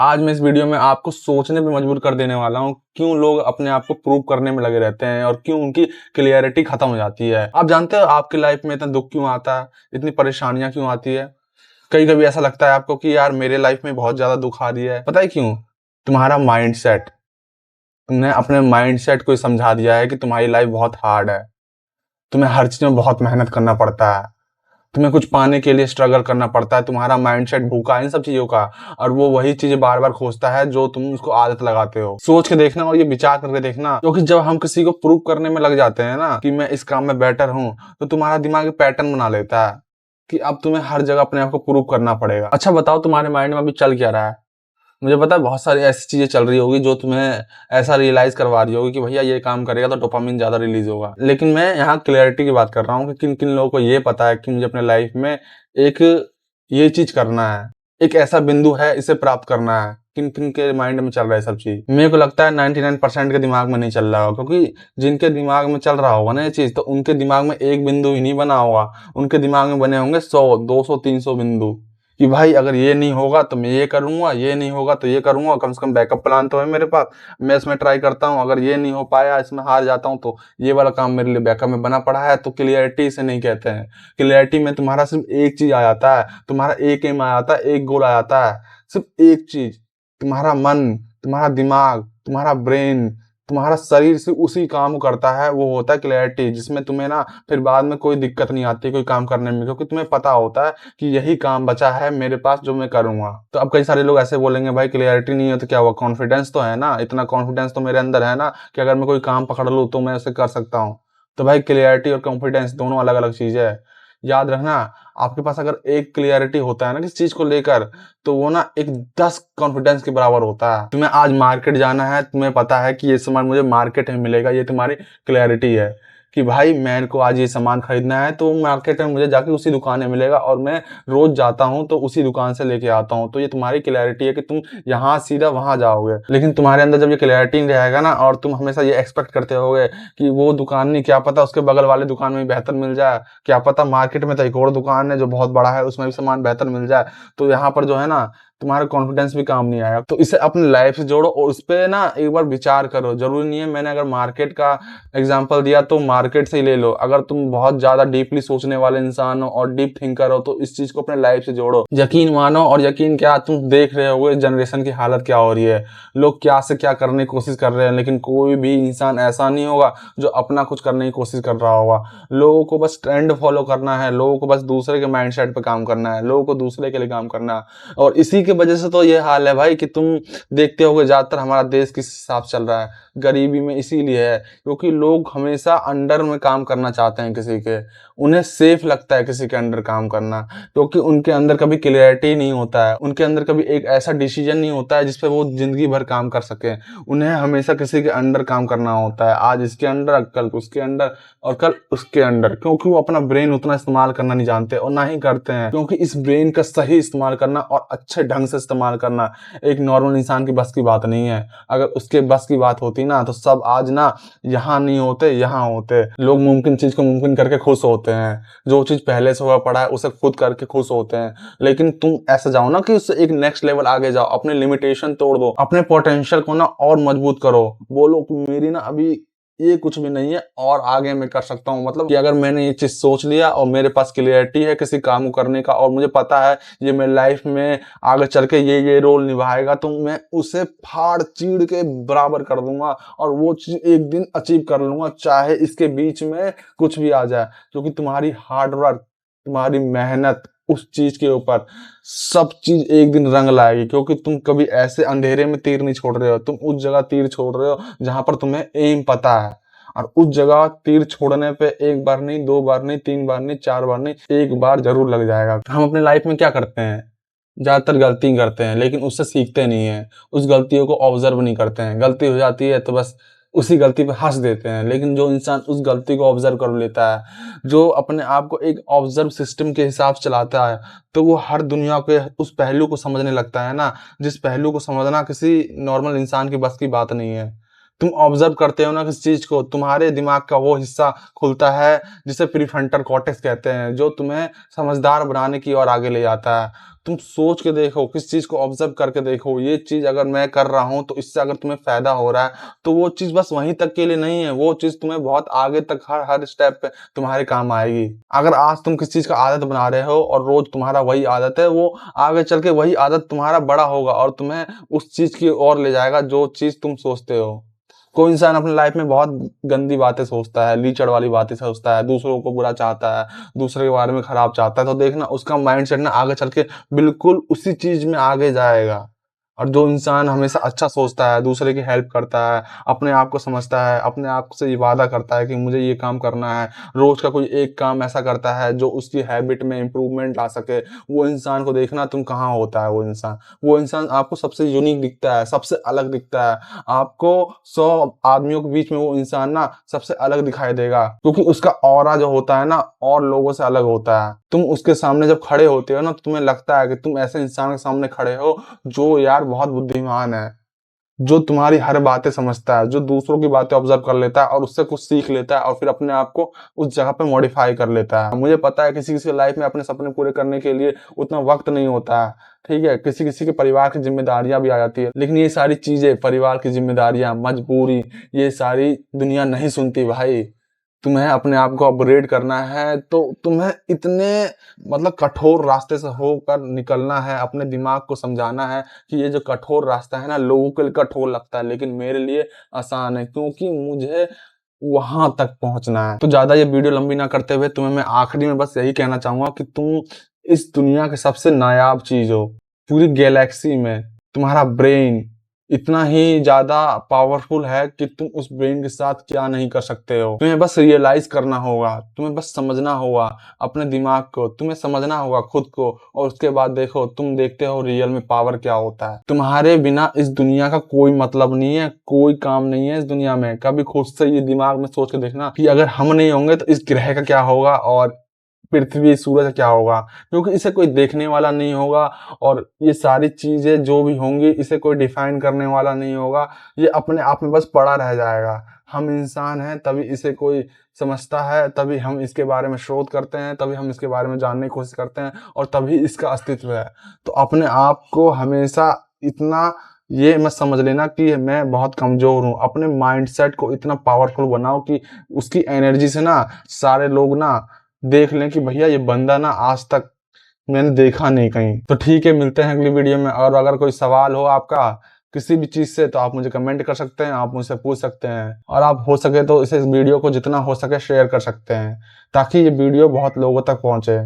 आज मैं इस वीडियो में आपको सोचने पे मजबूर कर देने वाला हूँ, क्यों लोग अपने आप को प्रूव करने में लगे रहते हैं और क्यों उनकी क्लियरिटी खत्म हो जाती है। आप जानते हो आपकी लाइफ में इतना दुख क्यों आता है, इतनी परेशानियां क्यों आती है। कभी कभी ऐसा लगता है आपको कि यार मेरे लाइफ में बहुत ज्यादा दुख आ रही है। पता है क्यों? तुम्हारा माइंडसेट। तुमने अपने माइंडसेट को समझा दिया है कि तुम्हारी लाइफ बहुत हार्ड है, तुम्हें हर चीज में बहुत मेहनत करना पड़ता है, तुम्हें कुछ पाने के लिए स्ट्रगल करना पड़ता है। तुम्हारा माइंडसेट भूखा है इन सब चीजों का, और वो वही चीजें बार बार खोजता है जो तुम उसको आदत लगाते हो। सोच के देखना और ये विचार करके देखना, क्योंकि जब हम किसी को प्रूव करने में लग जाते हैं ना कि मैं इस काम में बेटर हूँ, तो तुम्हारा दिमाग एक पैटर्न बना लेता है कि अब तुम्हें हर जगह अपने आप को प्रूव करना पड़ेगा। अच्छा बताओ, तुम्हारे माइंड में अभी चल क्या रहा है? मुझे पता है बहुत सारी ऐसी चीजें चल रही होगी जो तुम्हें ऐसा रियलाइज करवा रही होगी कि भैया ये काम करेगा तो डोपामिन ज्यादा रिलीज होगा। लेकिन मैं यहाँ क्लैरिटी की बात कर रहा हूँ कि किन किन लोगों को ये पता है कि मुझे अपने लाइफ में एक ये चीज करना है, एक ऐसा बिंदु है इसे प्राप्त करना है। किन किन के माइंड में चल रहा है सब चीज? मेरे को लगता है 99% के दिमाग में नहीं चल रहा होगा, क्योंकि जिनके दिमाग में चल रहा होगा ना ये चीज, तो उनके दिमाग में एक बिंदु ही नहीं बना होगा, उनके दिमाग में बने होंगे 100 200 300 बिंदु। कि भाई अगर ये नहीं होगा तो मैं ये करूंगा, ये नहीं होगा तो ये करूंगा, कम से कम बैकअप प्लान तो है मेरे पास, मैं इसमें ट्राई करता हूँ। अगर ये नहीं हो पाया, इसमें हार जाता हूँ, तो ये वाला काम मेरे लिए बैकअप में बना पड़ा है। तो क्लियरिटी इसे नहीं कहते हैं। क्लियरिटी में तुम्हारा सिर्फ एक चीज आ जाता है, तुम्हारा एक एम आ जाता है, एक गोल आ जाता है, सिर्फ एक चीज। तुम्हारा मन, तुम्हारा दिमाग, तुम्हारा ब्रेन, तुम्हारा शरीर से उसी काम को करता है, वो होता है क्लैरिटी, जिसमें तुम्हें ना फिर बाद में कोई दिक्कत नहीं आती कोई काम करने में, क्योंकि तुम्हें पता होता है कि यही काम बचा है मेरे पास जो मैं करूंगा। तो अब कई सारे लोग ऐसे बोलेंगे भाई क्लियरिटी नहीं है तो क्या हुआ, कॉन्फिडेंस तो है ना, इतना कॉन्फिडेंस तो मेरे अंदर है ना कि अगर मैं कोई काम पकड़ लूँ तो मैं उसे कर सकता हूँ। तो भाई क्लियरिटी और कॉन्फिडेंस दोनों अलग अलग चीजें है। याद रखना, आपके पास अगर एक क्लियरिटी होता है ना किसी चीज को लेकर, तो वो ना एक 10 कॉन्फिडेंस के बराबर होता है। तुम्हें आज मार्केट जाना है, तुम्हें पता है कि ये सामान मुझे मार्केट में मिलेगा, ये तुम्हारी क्लैरिटी है कि भाई मेरे को आज ये सामान खरीदना है तो मार्केट में मुझे जाके उसी दुकान में मिलेगा, और मैं रोज जाता हूँ तो उसी दुकान से लेके आता हूँ। तो ये तुम्हारी क्लैरिटी है कि तुम यहाँ सीधा वहां जाओगे। लेकिन तुम्हारे अंदर जब ये क्लैरिटी नहीं रहेगा ना, और तुम हमेशा ये एक्सपेक्ट करते होगे कि वो दुकान नहीं, क्या पता उसके बगल वाले दुकान में बेहतर मिल जाए, क्या पता मार्केट में तो एक और दुकान है जो बहुत बड़ा है, उसमें भी सामान बेहतर मिल जाए, तो यहाँ पर जो है ना तुम्हारा कॉन्फिडेंस भी काम नहीं आया। तो इसे अपनी लाइफ से जोड़ो और उस पे ना एक बार विचार करो। जरूरी नहीं है, मैंने अगर मार्केट का एग्जांपल दिया तो मार्केट से ही ले लो। अगर तुम बहुत ज्यादा डीपली सोचने वाले इंसान हो और डीप थिंकर हो, तो इस चीज को अपने लाइफ से जोड़ो। यकीन मानो, और यकीन क्या, तुम देख रहे हो जनरेशन की हालत क्या हो रही है, लोग क्या से क्या करने की कोशिश कर रहे हैं, लेकिन कोई भी इंसान ऐसा नहीं होगा जो अपना कुछ करने की कोशिश कर रहा होगा। लोगों को बस ट्रेंड फॉलो करना है, लोगों को बस दूसरे के माइंडसेट पे काम करना है, लोगों को दूसरे के लिए काम करना है। और इसी की वजह से तो ये हाल है भाई कि तुम देखते होगे ज्यादातर हमारा देश किस हिसाब से चल रहा है, गरीबी में इसीलिए है क्योंकि लोग हमेशा अंडर में काम करना चाहते हैं किसी के। उन्हें सेफ लगता है किसी के अंडर काम करना, क्योंकि उनके अंदर कभी क्लियरिटी नहीं होता है, उनके अंदर कभी एक ऐसा डिसीजन नहीं होता है जिसपे वो जिंदगी भर काम कर सके। उन्हें हमेशा किसी के अंडर काम करना होता है, आज इसके अंडर, कल उसके अंडर, और कल उसके अंडर, क्योंकि वो अपना ब्रेन उतना इस्तेमाल करना नहीं जानते और ना ही करते हैं। क्योंकि इस ब्रेन का सही इस्तेमाल करना और अच्छे ढंग से इस्तेमाल करना एक नॉर्मल इंसान की बस की बात नहीं है। अगर उसके बस की बात होती ना तो सब आज ना यहाँ नहीं होते, यहाँ होते। लोग मुमकिन चीज को मुमकिन करके खुश होते हैं, जो चीज पहले से हुआ पड़ा है उसे खुद करके खुश होते हैं। लेकिन तुम ऐसा जाओ ना कि उससे एक नेक्स्ट लेवल आगे जाओ, अपने लिमिटेशन तोड़ दो, अपने पोटेंशियल को ना और मजबूत करो। बोलो कि मेरी ना अभी ये कुछ भी नहीं है और आगे मैं कर सकता हूँ। मतलब कि अगर मैंने ये चीज सोच लिया और मेरे पास क्लियरिटी है किसी काम को करने का, और मुझे पता है ये मेरी लाइफ में आगे चल के ये रोल निभाएगा, तो मैं उसे फाड़ चीड़ के बराबर कर दूंगा और वो चीज एक दिन अचीव कर लूंगा, चाहे इसके बीच में कुछ भी आ जाए। क्योंकि तुम्हारी हार्ड वर्क, तुम्हारी मेहनत उस चीज के ऊपर, सब चीज एक दिन रंग लाएगी। क्योंकि तुम कभी ऐसे अंधेरे में तीर नहीं छोड़ रहे हो, तुम उस जगह तीर छोड़ रहे हो जहां पर तुम्हें एम पता है। और उस जगह तीर छोड़ने पे एक बार नहीं, दो बार नहीं, तीन बार नहीं, चार बार नहीं, एक बार जरूर लग जाएगा। हम अपने लाइफ में क्या करते हैं, ज्यादातर गलती करते हैं लेकिन उससे सीखते नहीं है, उस गलतियों को ऑब्जर्व नहीं करते हैं। गलती हो जाती है तो बस उसी गलती पे हंस देते हैं। लेकिन जो इंसान उस गलती को ऑब्जर्व कर लेता है, जो अपने आप को एक ऑब्जर्व सिस्टम के हिसाब से चलाता है, तो वो हर दुनिया के उस पहलू को समझने लगता है ना, जिस पहलू को समझना किसी नॉर्मल इंसान की बस की बात नहीं है। तुम ऑब्जर्व करते हो ना किसी चीज को, तुम्हारे दिमाग का वो हिस्सा खुलता है जिसे प्रीफ्रंटल कॉर्टेक्स कहते हैं, जो तुम्हें समझदार बनाने की ओर आगे ले जाता है। तुम सोच के देखो, किस चीज को ऑब्जर्व करके देखो, ये चीज अगर मैं कर रहा हूँ तो इससे अगर तुम्हें फायदा हो रहा है, तो वो चीज बस वहीं तक के लिए नहीं है, वो चीज तुम्हें बहुत आगे तक हर हर स्टेप पे तुम्हारे काम आएगी। अगर आज तुम किसी चीज का आदत बना रहे हो और रोज तुम्हारा वही आदत है, वो आगे चल के वही आदत तुम्हारा बड़ा होगा और तुम्हें उस चीज की ओर ले जाएगा जो चीज तुम सोचते हो। कोई इंसान अपनी लाइफ में बहुत गंदी बातें सोचता है, लीचड़ वाली बातें सोचता है, दूसरों को बुरा चाहता है, दूसरे के बारे में खराब चाहता है, तो देखना उसका माइंडसेट ना आगे चल के बिल्कुल उसी चीज में आगे जाएगा। और जो इंसान हमेशा अच्छा सोचता है, दूसरे की हेल्प करता है, अपने आप को समझता है, अपने आप से ये वादा करता है कि मुझे ये काम करना है, रोज का कोई एक काम ऐसा करता है जो उसकी हैबिट में इंप्रूवमेंट ला सके, वो इंसान को देखना तुम कहाँ होता है। वो इंसान आपको सबसे यूनिक दिखता है, सबसे अलग दिखता है। आपको 100 आदमियों के बीच में वो इंसान ना सबसे अलग दिखाई देगा, क्योंकि उसका ऑरा जो होता है ना और लोगों से अलग होता है। तुम उसके सामने जब खड़े होते हो ना, तो तुम्हें लगता है कि तुम ऐसे इंसान के सामने खड़े हो जो यार बहुत बुद्धिमान है, जो तुम्हारी हर बातें समझता है, जो दूसरों की बातें ऑब्जर्व कर लेता है और उससे कुछ सीख लेता है और फिर अपने आप को उस जगह पे मॉडिफाई कर लेता है। मुझे पता है किसी किसी लाइफ में अपने सपने पूरे करने के लिए उतना वक्त नहीं होता है, ठीक है, किसी किसी के परिवार की जिम्मेदारियां भी आ जाती है, लेकिन ये सारी चीजें, परिवार की जिम्मेदारियां, मजबूरी, ये सारी दुनिया नहीं सुनती भाई। तुम्हें अपने आप को अपग्रेड करना है तो तुम्हें इतने मतलब कठोर रास्ते से होकर निकलना है, अपने दिमाग को समझाना है कि ये जो कठोर रास्ता है ना, लोगों के लिए कठोर लगता है लेकिन मेरे लिए आसान है, क्योंकि मुझे वहां तक पहुंचना है। तो ज्यादा ये वीडियो लंबी ना करते हुए तुम्हें मैं आखिरी में बस यही कहना चाहूंगा कि तुम इस दुनिया के सबसे नायाब चीज हो। पूरी गैलेक्सी में तुम्हारा ब्रेन इतना ही ज्यादा पावरफुल है कि तुम उस ब्रेन के साथ क्या नहीं कर सकते हो। तुम्हें बस रियलाइज करना होगा, तुम्हें बस समझना होगा अपने दिमाग को, तुम्हें समझना होगा खुद को, और उसके बाद देखो, तुम देखते हो रियल में पावर क्या होता है। तुम्हारे बिना इस दुनिया का कोई मतलब नहीं है, कोई काम नहीं है इस दुनिया में। कभी खुद से ये दिमाग में सोच के देखना कि अगर हम नहीं होंगे तो इस ग्रह का क्या होगा और पृथ्वी, सूरज का क्या होगा, क्योंकि इसे कोई देखने वाला नहीं होगा और ये सारी चीजें जो भी होंगी इसे कोई डिफाइन करने वाला नहीं होगा। ये अपने आप में बस पड़ा रह जाएगा। हम इंसान हैं तभी इसे कोई समझता है, तभी हम इसके बारे में शोध करते हैं, तभी हम इसके बारे में जानने की कोशिश करते हैं और तभी इसका अस्तित्व है। तो अपने आप को हमेशा इतना ये मत समझ लेना कि मैं बहुत कमजोर हूँ। अपने माइंडसेट को इतना पावरफुल बनाओ कि उसकी एनर्जी से ना सारे लोग ना देख लें कि भैया ये बंदा ना आज तक मैंने देखा नहीं कहीं। तो ठीक है, मिलते हैं अगली वीडियो में। और अगर कोई सवाल हो आपका किसी भी चीज से तो आप मुझे कमेंट कर सकते हैं, आप मुझसे पूछ सकते हैं, और आप हो सके तो इस वीडियो को जितना हो सके शेयर कर सकते हैं ताकि ये वीडियो बहुत लोगों तक पहुंचे।